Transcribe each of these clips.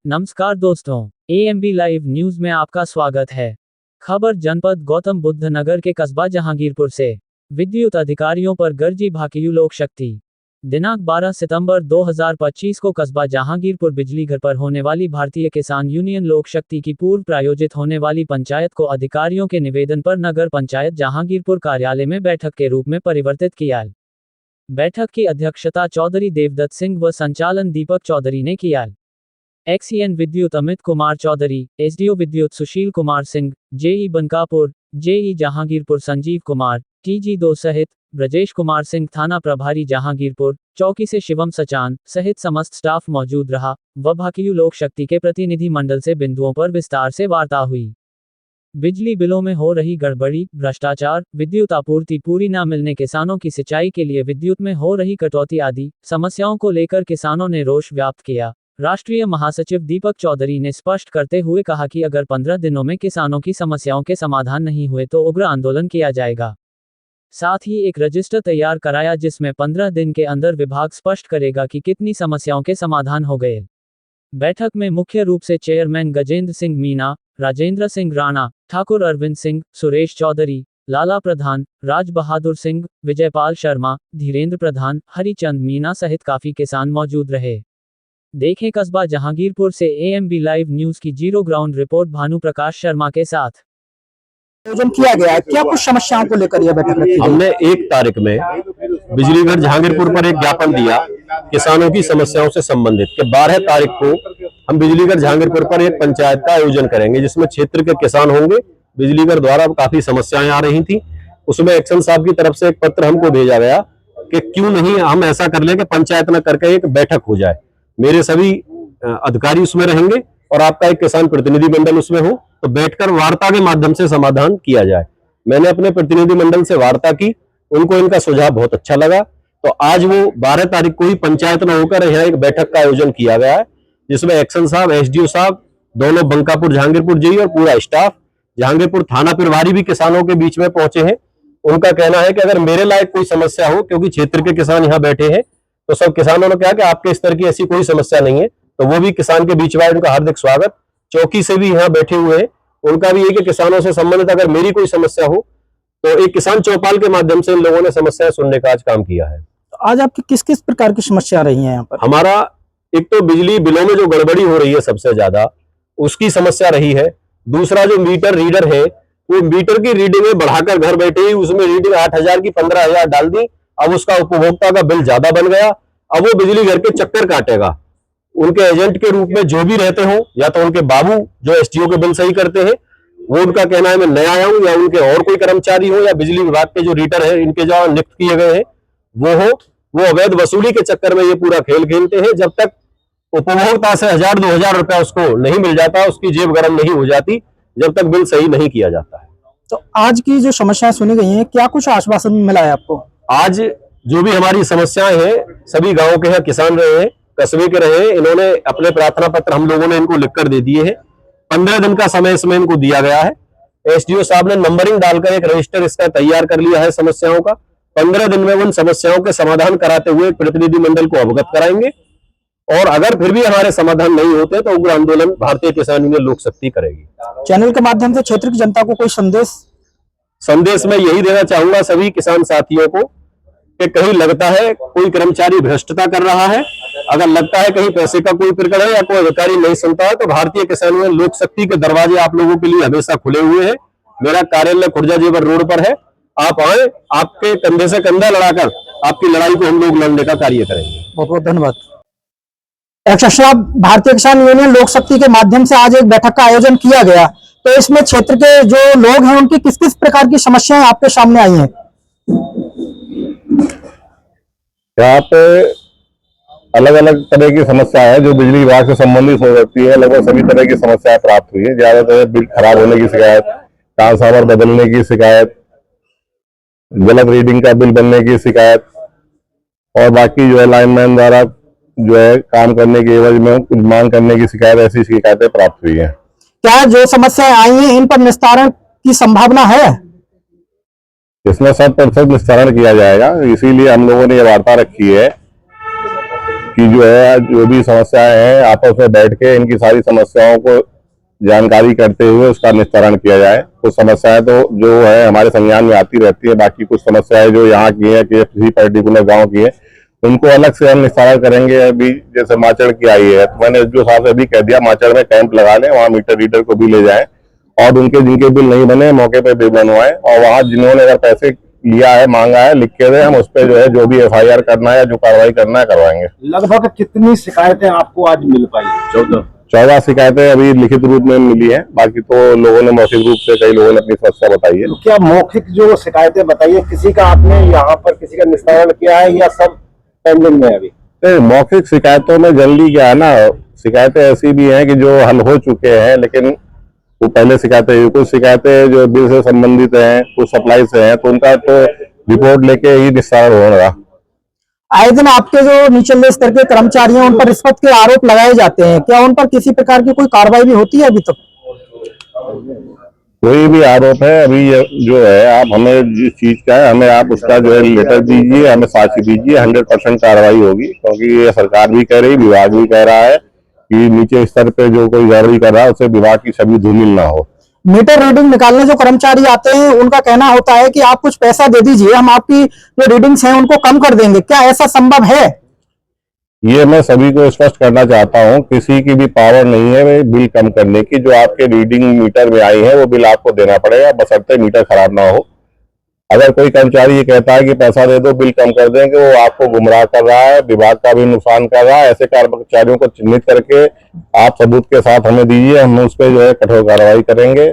नमस्कार दोस्तों, AMB live news में आपका स्वागत है। खबर जनपद गौतम बुद्ध नगर के कस्बा जहांगीरपुर से। विद्युत अधिकारियों पर गरजी भाकियू लोक शक्ति। दिनांक 12 सितंबर 2025 को कस्बा जहांगीरपुर बिजली घर पर होने वाली भारतीय किसान यूनियन लोक शक्ति की पूर्व प्रायोजित होने वाली पंचायत को अधिकारियों के निवेदन पर नगर पंचायत जहांगीरपुर कार्यालय में बैठक के रूप में परिवर्तित किया। बैठक की अध्यक्षता चौधरी देवदत्त सिंह व संचालन दीपक चौधरी ने किया। XEN विद्युत अमित कुमार चौधरी, SDO विद्युत Sushil Kumar Singh, JE बनकापुर, JE Jahangirpur Sanjeev Kumar, TG2 सहित ब्रजेश कुमार सिंह थाना प्रभारी जहांगीरपुर, चौकी से शिवम सचान सहित समस्त स्टाफ मौजूद रहा व भाकियू लोक शक्ति के प्रतिनिधि मंडल से बिंदुओं पर विस्तार से वार्ता हुई। बिजली बिलों में हो रही गड़बड़ी, भ्रष्टाचार, विद्युत आपूर्ति पूरी न मिलने, किसानों की सिंचाई के लिए विद्युत में हो रही कटौती आदि समस्याओं को लेकर किसानों ने रोष व्यक्त किया। राष्ट्रीय महासचिव दीपक चौधरी ने स्पष्ट करते हुए कहा कि अगर 15 दिनों में किसानों की समस्याओं के समाधान नहीं हुए तो उग्र आंदोलन किया जाएगा। साथ ही एक रजिस्टर तैयार कराया जिसमें 15 दिन के अंदर विभाग स्पष्ट करेगा कि कितनी समस्याओं के समाधान हो गए। बैठक में मुख्य रूप से चेयरमैन गजेंद्र सिंह मीना, राजेंद्र सिंह राणा, ठाकुर अरविंद सिंह, सुरेश चौधरी, लाला प्रधान, राज बहादुर सिंह, विजयपाल शर्मा, धीरेन्द्र प्रधान, हरिचंद मीना सहित काफी किसान मौजूद रहे। देखें कस्बा जहांगीरपुर से AMB लाइव न्यूज की zero ground report Bhanu Prakash Sharma के साथ। आयोजन किया गया है, क्या कुछ समस्याओं को लेकर यह बैठक रखी? हमने 1 तारीख में बिजली घर जहांगीरपुर पर एक ज्ञापन दिया किसानों की समस्याओं से संबंधित कि 12 तारीख को हम बिजली घर जहांगीरपुर पर एक पंचायत का आयोजन करेंगे जिसमें क्षेत्र के किसान होंगे। बिजली घर द्वारा काफी समस्याएं आ रही थी, उसमें एक्शन साहब की तरफ से एक पत्र हमको भेजा गया कि क्यों नहीं हम ऐसा कर लें कि पंचायत न करके एक बैठक हो जाए। मेरे सभी अधिकारी उसमें रहेंगे और आपका एक किसान प्रतिनिधि मंडल उसमें हो तो बैठकर वार्ता के माध्यम से समाधान किया जाए। मैंने अपने प्रतिनिधि मंडल से वार्ता की, उनको इनका सुझाव बहुत अच्छा लगा, तो आज वो 12 तारीख को ही पंचायत में होकर यहाँ एक बैठक का आयोजन किया गया है जिसमें एक्शन साहब, SDO साहब, दोनों बंकापुर जहांगीरपुर JE और पूरा स्टाफ, जहांगीरपुर थाना प्रभारी भी किसानों के बीच में पहुंचे हैं। उनका कहना है कि अगर मेरे लायक कोई समस्या हो, क्योंकि क्षेत्र के किसान यहाँ बैठे हैं, तो सब किसानों ने कहा कि आपके स्तर की ऐसी कोई समस्या नहीं है, तो वो भी किसान के बीच में उनका हार्दिक स्वागत। चौकी से भी यहाँ बैठे हुए हैं, उनका भी ये कि किसानों से संबंधित अगर मेरी कोई समस्या हो तो एक किसान चौपाल के माध्यम से इन लोगों ने समस्याएं सुनने का आज काम किया है। तो आज आपकी किस किस प्रकार की समस्या रही है यहाँ पर? हमारा एक तो बिजली बिलों में जो गड़बड़ी हो रही है सबसे ज्यादा, उसकी समस्या रही है। दूसरा जो मीटर रीडर है, वो मीटर की रीडिंग बढ़ाकर घर बैठे ही उसमें रीडिंग 8,000 की 15,000 डाल दी। अब उसका उपभोक्ता का बिल ज्यादा बन गया। अब वो बिजली घर के चक्कर काटेगा। उनके एजेंट के रूप में जो भी रहते हो, या तो उनके बाबू जो SDO के बिल सही करते हैं, वो उनका कहना है मैं नया आया हूं, या उनके और कोई कर्मचारी हो, या बिजली विभाग के जो रीडर है इनके जो नियुक्त किए गए हैं वो हो, वो अवैध वसूली के चक्कर में ये पूरा खेल खेलते हैं। जब तक उपभोक्ता से 1,000-2,000 रुपया उसको नहीं मिल जाता, उसकी जेब गर्म नहीं हो जाती, जब तक बिल सही नहीं किया जाता है। तो आज की जो समस्याएं सुनी गई हैं, क्या कुछ आश्वासन मिला है आपको? आज जो भी हमारी समस्याएं हैं, सभी गांव के यहाँ किसान रहे हैं, कस्बे के रहे हैं, इन्होंने अपने प्रार्थना पत्र हम लोगों ने इनको लिखकर दे दिए हैं। 15 दिन का समय इसमें इनको दिया गया है। SDO साहब ने नंबरिंग डालकर एक रजिस्टर इसका तैयार कर लिया है समस्याओं का। 15 दिन में उन समस्याओं के समाधान कराते हुए प्रतिनिधि मंडल को अवगत कराएंगे, और अगर फिर भी हमारे समाधान नहीं होते तो उग्र आंदोलन भारतीय किसान यूनियन लोक शक्ति करेगी। चैनल के माध्यम से क्षेत्र की जनता को कोई संदेश मैं यही देना चाहूंगा सभी किसान साथियों को कि कहीं लगता है कोई कर्मचारी भ्रष्टता कर रहा है, अगर लगता है कहीं पैसे का कोई प्रकरण है या कोई अधिकारी नहीं सुनता है, तो भारतीय किसान यूनियन लोक शक्ति के दरवाजे आप लोगों के लिए हमेशा खुले हुए हैं। मेरा कार्यालय खुर्जा जेवर रोड पर है, आप आए, आपके कंधे से कंधा लड़ाकर आपकी लड़ाई को हम लोग लड़ने का कार्य करेंगे। बहुत बहुत धन्यवाद। भारतीय किसान यूनियन लोक शक्ति के माध्यम से आज एक बैठक का आयोजन किया गया, तो इसमें क्षेत्र के जो लोग हैं उनकी किस किस प्रकार की समस्याएं आपके सामने आई हैं? यहाँ पे अलग अलग तरह की समस्या है जो बिजली विभाग से संबंधित हो सकती है। लगभग सभी तरह की समस्याएं प्राप्त हुई है। ज्यादातर बिल खराब होने की शिकायत, ट्रांसफार्मर बदलने की शिकायत, गलत रीडिंग का बिल बनने की शिकायत, और बाकी जो है लाइनमैन द्वारा जो है काम करने के एवज में कुछ मांग करने की शिकायत, ऐसी शिकायतें प्राप्त हुई है। क्या जो समस्याएं आई हैं इन पर निस्तारण की संभावना है? इसमें 100% निस्तारण किया जाएगा, इसीलिए हम लोगों ने ये वार्ता रखी है कि जो है जो भी समस्याएं हैं आपस में बैठ के इनकी सारी समस्याओं को जानकारी करते हुए उसका निस्तारण किया जाए। कुछ समस्याएं तो जो है हमारे संज्ञान में आती रहती है, बाकी कुछ समस्याएं जो यहाँ की है कि किसी पर्टिकुलर गांव की है उनको अलग से हम निस्तारण करेंगे। अभी जैसे माचड़ की आई है तो मैंने जो साहब से अभी कह दिया माचड़ में कैंप लगा लें, वहाँ मीटर रीडर को भी ले जाएं और उनके जिनके बिल नहीं बने मौके पे बिल बनवाएं और वहाँ जिन्होंने अगर पैसे लिया है मांगा है लिख के दे, हम उस पर जो है जो भी FIR करना है जो कार्रवाई करना है करवाएंगे। लगभग कितनी शिकायतें आपको आज मिल पाई? 14 शिकायतें अभी लिखित रूप में मिली है, बाकी तो लोगों ने मौखिक रूप से कई लोगों ने अपनी समस्या बताई है। तो क्या मौखिक जो शिकायतें बताई है किसी का आपने यहाँ पर किसी का निस्तारण किया है या सब पेंडिंग में अभी? मौखिक शिकायतों में जनरली क्या है ना, शिकायतें ऐसी भी हैं कि जो हल हो चुके हैं लेकिन वो पहले शिकायतें, कुछ शिकायतें जो बिल से संबंधित हैं कुछ सप्लाई से हैं तो उनका तो रिपोर्ट लेके ही निस्तारण होगा। आए दिन आपके जो निचले स्तर के कर्मचारी हैं उन पर रिश्वत के आरोप लगाए जाते हैं, क्या उन पर किसी प्रकार की कोई कार्रवाई भी होती है अभी तक? कोई भी आरोप है अभी जो है आप हमें जिस चीज का है हमें आप उसका जो है लेटर दीजिए, हमें साक्ष्य दीजिए, 100% कार्रवाई होगी। क्योंकि ये सरकार भी कह रही, विभाग भी कह रहा है कि नीचे स्तर पे जो कोई गड़बड़ी कर रहा है उससे विभाग की छवि धूमिल ना हो। मीटर रीडिंग निकालने जो कर्मचारी आते हैं उनका कहना होता है कि आप कुछ पैसा दे दीजिए, हम आपकी जो रीडिंग्स हैं उनको कम कर देंगे, क्या ऐसा संभव है? ये मैं सभी को स्पष्ट करना चाहता हूँ, किसी की भी पावर नहीं है बिल कम करने की। जो आपके रीडिंग मीटर में आई है वो बिल आपको देना पड़ेगा, बशर्ते मीटर खराब ना हो। अगर कोई कर्मचारी ये कहता है कि पैसा दे दो बिल कम कर देंगे, वो आपको गुमराह कर रहा है, विभाग का भी नुकसान कर रहा है। ऐसे कर्मचारियों को चिन्हित करके आप सबूत के साथ हमें दीजिए, हम उस पर जो है कठोर कार्रवाई करेंगे।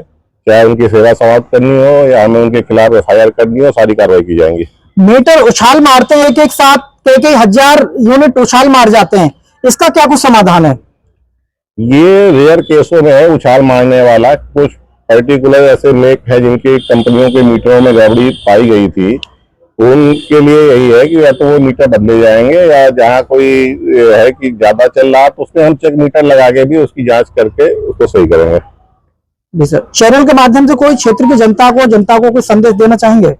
चाहे उनकी सेवा समाप्त करनी हो या हमें उनके खिलाफ FIR करनी हो, सारी कार्रवाई की जाएंगी। मीटर उछाल मारते हैं, एक साथ कई हजार यूनिट उछाल मार जाते हैं, इसका क्या कुछ समाधान है? ये रेयर केसों में है उछाल मारने वाला। कुछ पर्टिकुलर ऐसे मेक है जिनकी कंपनियों के मीटरों में गड़बड़ी पाई गई थी, उनके लिए यही है कि या तो वो मीटर बदले जाएंगे या जहाँ कोई है कि ज्यादा चल रहा तो उसमें हम चेक मीटर लगा के भी उसकी जांच करके उसको सही करेंगे। जी सर, चैनल के माध्यम से कोई क्षेत्र की जनता को कोई संदेश देना चाहेंगे?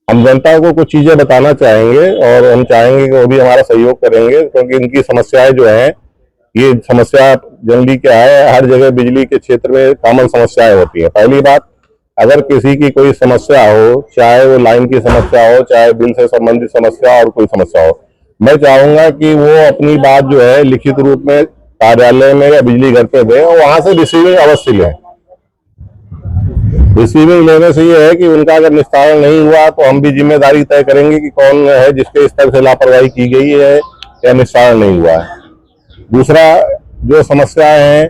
हम जनता को कुछ चीजें बताना चाहेंगे और हम चाहेंगे कि वो भी हमारा सहयोग करेंगे, क्योंकि इनकी समस्याएं जो है ये समस्या जनरली क्या है, हर जगह बिजली के क्षेत्र में कॉमन समस्याएं होती हैं। पहली बात, अगर किसी की कोई समस्या हो, चाहे वो लाइन की समस्या हो, चाहे बिल से संबंधित समस्या और कोई समस्या हो, मैं चाहूंगा कि वो अपनी बात जो है लिखित रूप में कार्यालय में या बिजली घर पे दे और वहां से रिसीविंग अवश्य लें। रिसीविंग लेने से ये है कि उनका अगर निस्तारण नहीं हुआ तो हम भी जिम्मेदारी तय करेंगे कि कौन है जिसके स्तर से लापरवाही की गई है या निस्तारण नहीं हुआ है। दूसरा, जो समस्याएं हैं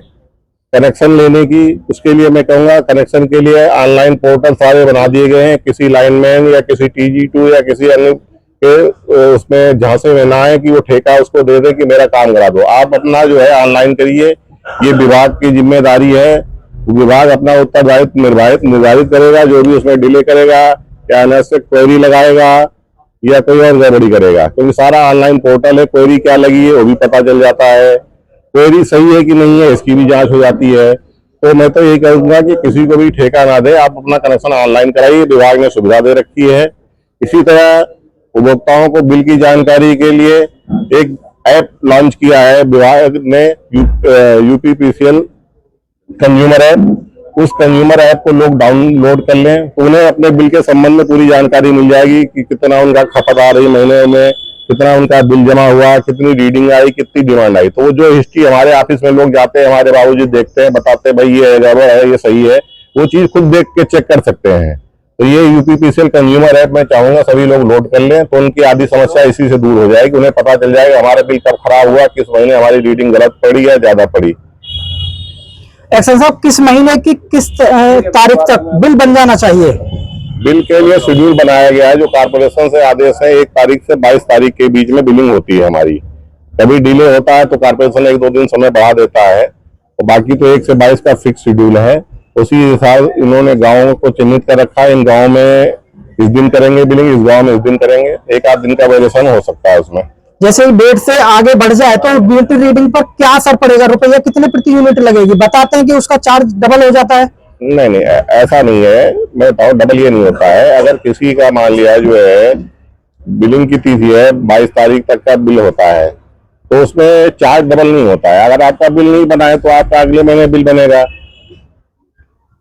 कनेक्शन लेने की, उसके लिए मैं कहूंगा कनेक्शन के लिए ऑनलाइन पोर्टल सारे बना दिए गए हैं। किसी लाइनमैन या किसी TG2 या किसी अन्य के उसमें झांसे में ना है कि वो ठेका उसको दे दे कि मेरा काम करा दो। आप अपना जो है ऑनलाइन करिए, ये विभाग की जिम्मेदारी है। विभाग अपना उत्तरदायित्व निर्धारित करेगा, जो भी उसमें डिले करेगा या अनावश्यक क्वेरी लगाएगा या कोई और गड़बड़ी करेगा, क्योंकि सारा ऑनलाइन पोर्टल है। क्वेरी क्या लगी है वो भी पता चल जाता है, क्वेरी सही है कि नहीं है इसकी भी जांच हो जाती है। तो मैं तो यही कहूंगा कि किसी को भी ठेका ना दे, आप अपना कनेक्शन ऑनलाइन कराइए, विभाग ने सुविधा दे रखी है। इसी तरह उपभोक्ताओं को बिल की जानकारी के लिए एक ऐप लॉन्च किया है विभाग ने, UPPCL कंज्यूमर ऐप। उस कंज्यूमर ऐप को लोग डाउनलोड कर लें तो उन्हें अपने बिल के संबंध में पूरी जानकारी मिल जाएगी कि कितना उनका खपत आ रही महीने में, कितना उनका बिल जमा हुआ, कितनी रीडिंग आई, कितनी डिमांड आई। तो वो जो हिस्ट्री हमारे ऑफिस में लोग जाते हैं, हमारे बाबूजी देखते हैं, बताते हैं भाई ये गड़बड़ है, ये सही है, वो चीज खुद देख के चेक कर सकते हैं। तो ये UPPCL कंज्यूमर ऐप मैं चाहूंगा सभी लोग लोड कर लें, तो उनकी आधी समस्या इसी से दूर हो जाएगी। उन्हें पता चल जाएगा हमारा बिल कब खराब हुआ, किस महीने हमारी रीडिंग गलत पड़ी या ज्यादा पड़ी। एक्शन साहब, किस महीने की किस तारीख तक बिल बन जाना चाहिए? बिल के लिए शेड्यूल बनाया गया है, जो कारपोरेशन से आदेश है। 1 तारीख से 22 तारीख के बीच में बिलिंग होती है हमारी। कभी डिले होता है तो कारपोरेशन 1-2 दिन समय बढ़ा देता है, और बाकी तो 1 से 22 का फिक्स शेड्यूल है। उसी हिसाब इन्होंने गाँव को चिन्हित कर रखा है, इन गाँव में इस दिन करेंगे बिलिंग, इस गाँव में इस दिन करेंगे। 1-8 दिन का वेरिएशन हो सकता है उसमें। जैसे डेट से आगे बढ़ जाए तो यूनिट रीडिंग पर क्या असर पड़ेगा? रुपया कितने प्रति यूनिट लगेगी? बताते हैं कि उसका चार्ज डबल हो जाता है। नहीं, ऐसा नहीं है। मैं बताऊँ, डबल ये नहीं होता है। अगर किसी का मान लिया जो है बिलिंग की तिथि है 22 तारीख तक का बिल होता है, तो उसमें चार्ज डबल नहीं होता है। अगर आपका बिल नहीं बना है तो आपका अगले महीने बिल बनेगा,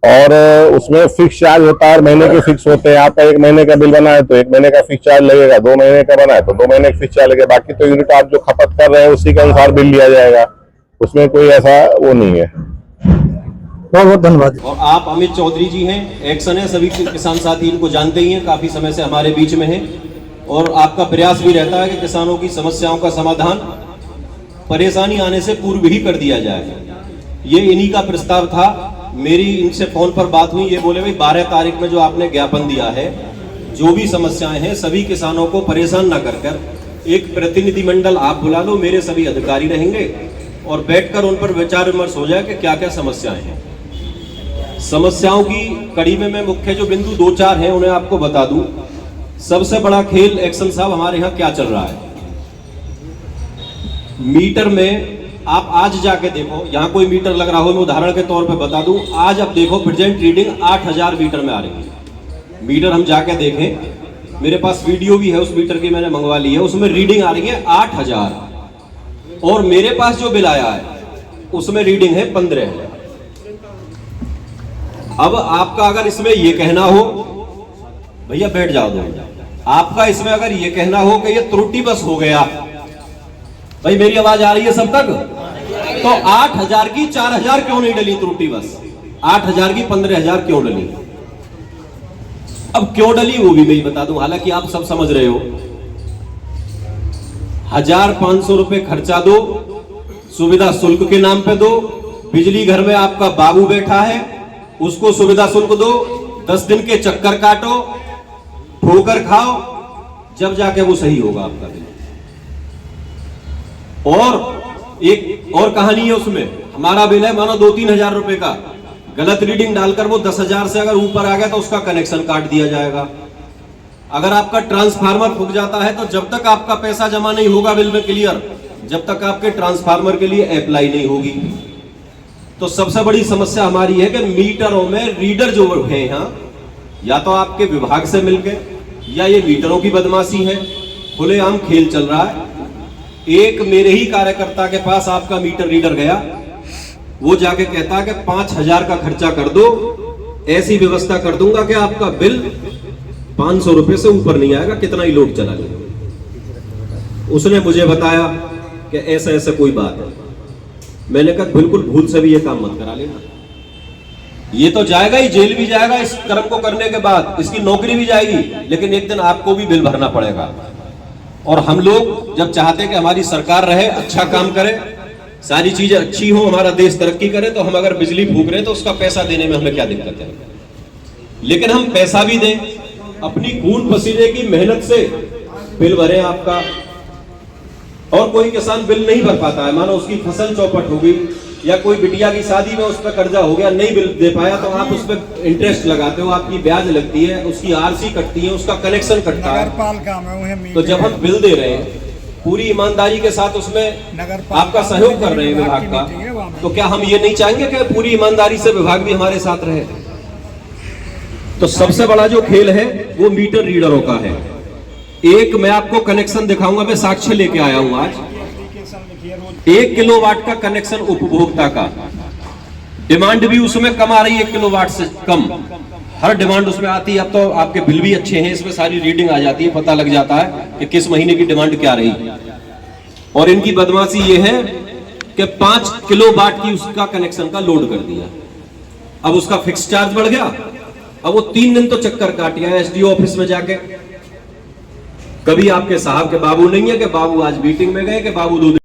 और उसमें फिक्स चार्ज होता है, महीने के फिक्स होते हैं। आपका 1 महीने का बिल बना है तो 1 महीने का फिक्स चार्ज लगेगा, 2 महीने का बना है तो 2 महीने का फिक्स चार्ज लगेगा। बाकी तो यूनिट आप जो खपत कर रहे हैं उसी के अनुसार बिल लिया जाएगा, उसमें कोई ऐसा वो नहीं है। बहुत बहुत धन्यवाद। और आप अमित चौधरी जी हैं, एक्शन है, सभी किसान साथी इनको जानते ही हैं, काफी समय से हमारे बीच में हैं, और आपका प्रयास भी रहता है कि किसानों की समस्याओं का समाधान परेशानी आने से पूर्व ही कर दिया जाए। ये इन्हीं का प्रस्ताव था। मेरी इनसे फोन पर बात हुई, ये बोले भाई 12 तारीख में जो आपने ज्ञापन दिया है, जो भी समस्याएं हैं सभी किसानों को परेशान ना कर एक प्रतिनिधि मंडल आप बुला लो, मेरे सभी अधिकारी रहेंगे और बैठकर उन पर विचार विमर्श हो जाए कि क्या क्या समस्याएं हैं। समस्याओं की कड़ी में मैं मुख्य जो बिंदु 2-4 हैं उन्हें आपको बता दूं। सबसे बड़ा खेल एक्शन साहब हमारे यहाँ क्या चल रहा है, मीटर में आप आज जाके देखो, यहाँ कोई मीटर लग रहा हो, मैं उदाहरण के तौर पे बता दूं, आज आप देखो प्रेजेंट रीडिंग 8000 मीटर में आ रही है। मीटर हम जाके देखें, मेरे पास वीडियो भी है उस मीटर की, मैंने मंगवा ली है, उसमें रीडिंग आ रही है 8000, और मेरे पास जो बिल आया है उसमें रीडिंग है 15000। अब आपका अगर इसमें यह कहना हो, भैया बैठ जाओ दो, आपका इसमें अगर यह कहना हो कि ये त्रुटि बस हो गया, भाई मेरी आवाज आ रही है सब तक, तो 8000 की 4000 क्यों नहीं डली त्रुटि बस, 8000 की 15000 क्यों डली? अब क्यों डली वो भी मैं बता दूं, हालांकि आप सब समझ रहे हो। 1500 रुपए खर्चा दो, सुविधा शुल्क के नाम पे दो, बिजली घर में आपका बाबू बैठा है उसको सुविधा शुल्क दो, 10 दिन के चक्कर काटो, ठोकर खाओ, जब जाके वो सही होगा आपका बिल। और एक और कहानी है उसमें, हमारा बिल है मानो 2-3 हजार रुपए का, गलत रीडिंग डालकर वो 10,000 से अगर ऊपर आ गया तो उसका कनेक्शन काट दिया जाएगा। अगर आपका ट्रांसफार्मर फूक जाता है तो जब तक आपका पैसा जमा नहीं होगा बिल में क्लियर, जब तक आपके ट्रांसफार्मर के लिए अप्लाई नहीं होगी। तो सबसे बड़ी समस्या हमारी है कि मीटरों में रीडर जो है यहाँ, या तो आपके विभाग से मिलकर, या ये मीटरों की बदमाशी है, खुलेआम खेल चल रहा है। एक मेरे ही कार्यकर्ता के पास आपका मीटर रीडर गया, वो जाके कहता कि 5000 का खर्चा कर दो, ऐसी व्यवस्था कर दूंगा कि आपका बिल 500 रुपए से ऊपर नहीं आएगा, कितना ही लोड चला जाए। उसने मुझे बताया कि ऐसा ऐसा कोई बात है। मैंने कहा बिल्कुल भूल से भी ये काम मत करा लेना, ये तो जाएगा ही, जेल भी जाएगा इस कर्म को करने के बाद, इसकी नौकरी भी जाएगी, लेकिन एक दिन आपको भी बिल भरना पड़ेगा। और हम लोग जब चाहते हैं कि हमारी सरकार रहे, अच्छा काम करे, सारी चीजें अच्छी हो, हमारा देश तरक्की करे, तो हम अगर बिजली फूक रहे हैं तो उसका पैसा देने में हमें क्या दिक्कत है। लेकिन हम पैसा भी दें, अपनी खून पसीने की मेहनत से बिल भरें आपका। और कोई किसान बिल नहीं भर पाता है, मानो उसकी फसल चौपट हो गई, या कोई बिटिया की शादी में उस पर कर्जा हो गया, नहीं बिल दे पाया, तो आप उस पर इंटरेस्ट लगाते हो, आपकी ब्याज लगती है, उसकी आरसी कटती है, उसका कनेक्शन कटता है। तो जब हम बिल दे रहे हैं पूरी ईमानदारी के साथ, उसमें आपका सहयोग कर रहे हैं विभाग का, तो क्या हम ये नहीं चाहेंगे कि पूरी ईमानदारी से विभाग भी हमारे साथ रहे? तो सबसे बड़ा जो खेल है वो मीटर रीडरों का है। एक मैं आपको कनेक्शन दिखाऊंगा, मैं साक्ष्य लेके आया हूं आज। 1 किलोवाट का कनेक्शन उपभोक्ता का, डिमांड भी उसमें कम आ रही है, 1 किलोवाट से कम हर डिमांड उसमें आती है। अब तो आपके बिल भी अच्छे हैं, इसमें सारी रीडिंग आ जाती है, पता लग जाता है कि किस महीने की डिमांड क्या रही। और इनकी बदमाशी ये है कि 5 किलोवाट की उसका कनेक्शन का लोड कर दिया, अब उसका फिक्स चार्ज बढ़ गया। अब वो 3 दिन तो चक्कर काट गया एसडीओ ऑफिस में जाके, कभी आपके साहब के बाबू नहीं है कि बाबू आज मीटिंग में गए, कि बाबू 2 दिन